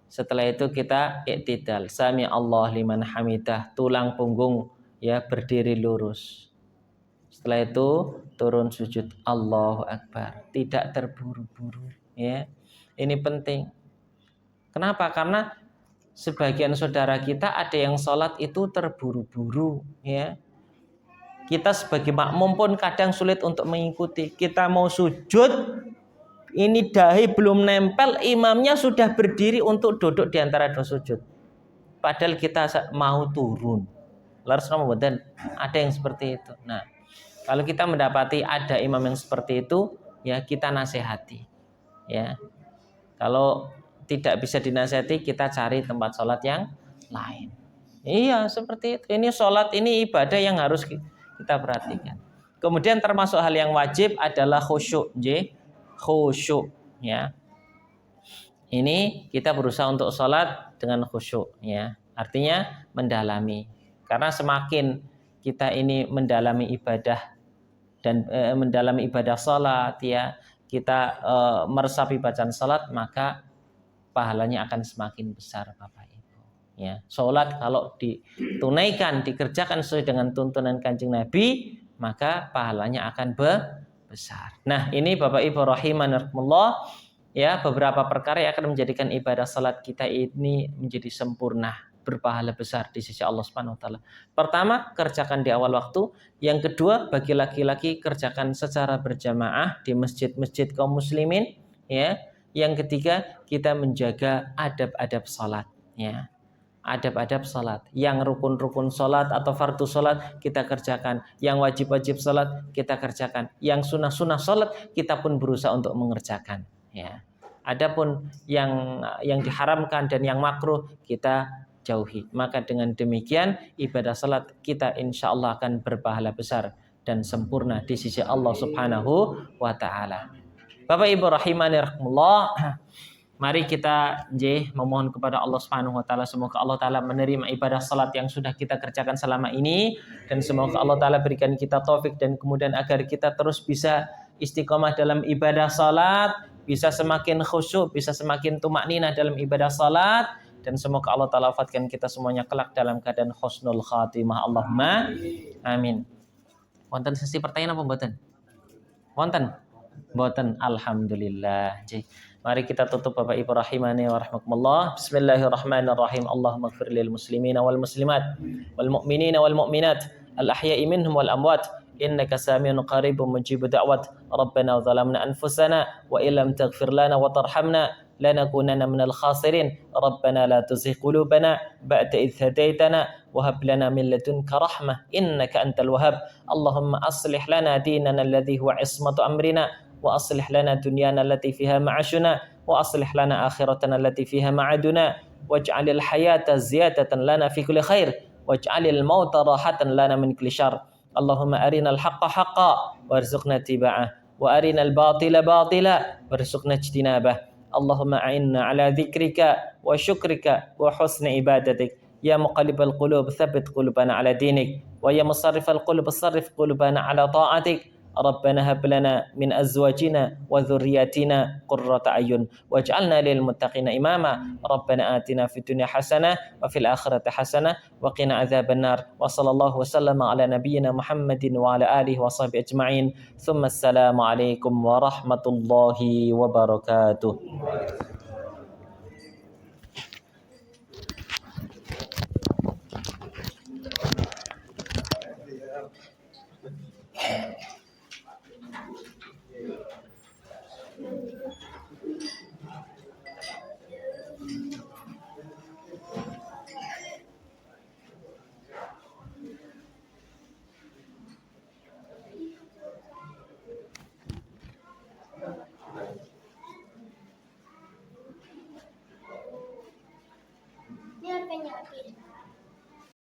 Setelah itu kita i'tidal, sami Allah liman hamidah, tulang punggung ya berdiri lurus. Setelah itu turun sujud, Allahu Akbar, tidak terburu-buru ya. Ini penting. Kenapa? Karena sebagian saudara kita ada yang sholat itu terburu-buru ya. Kita sebagai makmum pun kadang sulit untuk mengikuti. Kita mau sujud, ini dahi belum nempel, imamnya sudah berdiri untuk duduk di antara dua sujud. Padahal kita mau turun. Lalu kemudian ada yang seperti itu. Nah, kalau kita mendapati ada imam yang seperti itu, ya kita nasihati. Ya, kalau tidak bisa dinasihati, kita cari tempat sholat yang lain. Iya, seperti itu. Ini sholat, ini ibadah yang harus kita perhatikan. Kemudian termasuk hal yang wajib adalah khusyuk, khusyuk ya. Ini kita berusaha untuk sholat dengan khusyuk ya. Artinya mendalami. Karena semakin kita ini mendalami ibadah dan mendalami ibadah sholat ya, kita meresapi bacaan sholat, maka pahalanya akan semakin besar, Bapak Ibu. Ya, sholat kalau ditunaikan, dikerjakan sesuai dengan tuntunan Kanjeng Nabi, maka pahalanya akan besar. Nah, ini Bapak Ibu rahimanallah, ya beberapa perkara yang akan menjadikan ibadah sholat kita ini menjadi sempurna, berpahala besar di sisi Allah Subhanahu wa taala. Pertama, kerjakan di awal waktu. Yang kedua, bagi laki-laki kerjakan secara berjamaah di masjid-masjid kaum muslimin, ya. Yang ketiga, kita menjaga adab-adab sholat, ya. Adab-adab sholat, yang rukun-rukun sholat atau fardu sholat kita kerjakan, yang wajib-wajib sholat kita kerjakan, yang sunnah-sunnah sholat kita pun berusaha untuk mengerjakan. Ya, adapun yang diharamkan dan yang makruh kita jauhi. Maka dengan demikian ibadah sholat kita insya Allah akan berpahala besar dan sempurna di sisi Allah Subhanahu wa Ta'ala. Bapak Ibu rahimani rahimakumullah. Mari kita memohon kepada Allah Subhanahu wa taala, semoga Allah taala menerima ibadah salat yang sudah kita kerjakan selama ini, dan semoga Allah taala berikan kita taufik dan kemudian agar kita terus bisa istiqomah dalam ibadah salat, bisa semakin khusyuk, bisa semakin tumakninah dalam ibadah salat, dan semoga Allah taala wafatkan kita semuanya kelak dalam keadaan husnul khatimah. Allahumma amin. Wonten sesi pertanyaan apa mboten? Wonten? Mboten. Alhamdulillah. Mari kita tutup Bapak Ibu rahimani wa rahmakumullah. Bismillahirrahmanirrahim. Allahumma ighfir lil muslimina wal muslimat wal mu'minina wal mu'minat al ahya'i minhum wal amwat innaka samiun qaribun mujibud da'wat. Rabbana zalamna anfusana wa illam taghfir lana wa tarhamna lanakunanna minal khasirin. Rabbana la tuzigh qulubana ba'da idh hadaitana wa hab lana min ladunka rahmah innaka antal wahhab. Allahumma aslih lana dinana alladhi huwa ismatu amrina wa aslih lana dunyana allati fiha ma'ashuna wa aslih lana akhiratana allati fiha ma'aduna waj'alil hayata ziyadatan lana fi kulli khair waj'alil mauta rahatan lana min kulli syarr. Allahumma arinal haqqa haqqan warzuqna tiba'ah wa arinal batila batila warzuqna ijtinabah. Allahumma a'inna ala dzikrika wa syukrika wa husni ibadatik. Ya muqallibal qulub tsabbit qulubana ala dinik wa ya musarrifal qulub sarrif qulubana ala ta'atik. Rabbana hab lana min azwajina wa dhurriyyatina qurrata a'yun waj'alna lil muttaqina imama. Rabbana atina fid dunya hasanah wa fil akhirati hasanah wa qina adzabannar. Wa sallallahu wasallama ala nabiyyina Muhammadin wa ala alihi wa sahbihi ajma'in. Tsumma assalamu alaikum warahmatullahi wabarakatuh.